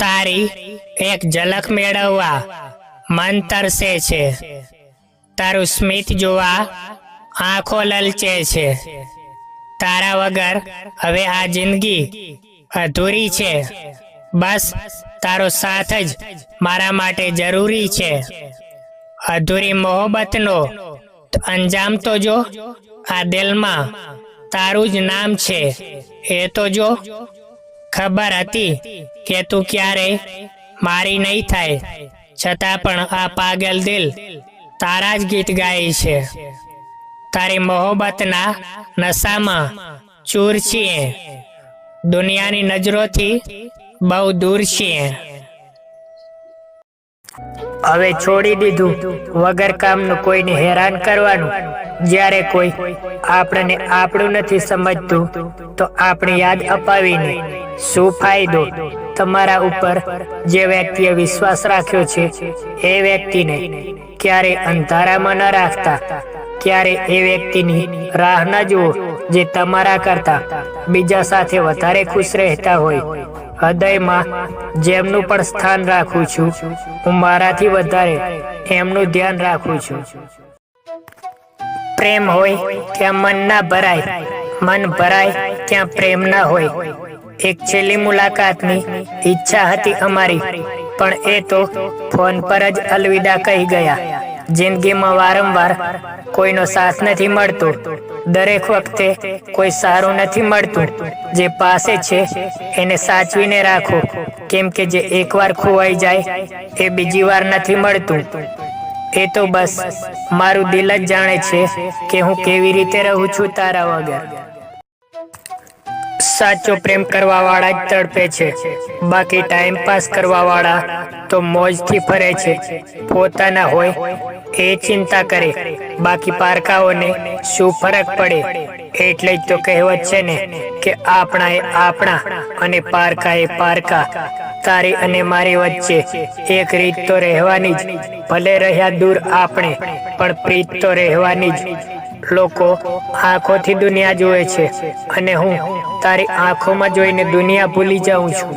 તારી એક ઝલક મેળવવા મન તરસે છે. તારું સ્મિત જોવા આંખો લલચે છે. તારા વગર હવે આ જિંદગી અધૂરી છે. બસ તારો સાથ જ મારા માટે જરૂરી છે. અધૂરી મોહબ્બતનો અંજામ તો જો, આ દિલમાં તારું જ નામ છે એ તો જો. ખબર હતી કે તું ક્યારેય મારી નહીં થાય, છતાં પણ આ પાગલ દિલ તારા જ ગીત ગાય છે. તારી મોહબ્બતના નશામાં ચૂર છીએ, દુનિયાની નજરોથી બહુ દૂર છીએ. હવે છોડી દીધું વગર કામનું કોઈને હેરાન કરવાનું. જ્યારે કોઈ આપણને આપણું નથી સમજતું તો આપણી યાદ અપાવીને શું ફાયદો? તમારા ઉપર જે વ્યક્તિએ વિશ્વાસ રાખ્યો છે એ વ્યક્તિને ક્યારે અંધારામાં ન રાખતા. ક્યારે એ વ્યક્તિની રાહ ન જુઓ જે તમારા કરતા બીજા સાથે વધારે ખુશ રહેતા હોય. હૃદયમાં જેમનું પણ સ્થાન રાખું છું, હું મારાથી વધારે એમનું ધ્યાન રાખું છું. પ્રેમ હોય ત્યાં મન ના ભરાય, મન ભરાય ત્યાં પ્રેમ ના હોય. એક છેલ્લી મુલાકાતની ઈચ્છા હતી અમારી, પણ એ તો ફોન પર જ અલવિદા કહી ગયા. જિંદગીમાં વારંવાર કોઈનો સાથ નથી મળતો. દરેક વખતે કોઈ સારું નથી મળતું. જે પાસે છે એને સાચવીને રાખો, કેમ કે જે એકવાર ખોવાઈ જાય એ બીજી વાર નથી મળતું. એ તો બસ મારું દિલ જ જાણે છે કે હું કેવી રીતે રહું છું તારા વગર. સાચો પ્રેમ કરવા વાળા જ તડપે છે, બાકી ટાઈમ પાસ કરવા વાળા તો મોજથી ફરે છે. પોતાના હોય એ ચિંતા કરે, બાકી પારકાઓને શું ફરક પડે? એટલે જ તો કહેવત છે ને કે આપણા એ આપણા અને પારકા એ પારકા. તારી અને મારી વચ્ચે એક રીત તો રહેવાની જ, ભલે રહ્યા દૂર આપણે પણ પ્રીત તો રહેવાની જ. લોકો આંખોથી દુનિયા જુએ છે અને હું તારી આંખોમાં જોઈને દુનિયા ભૂલી જાઉં છું.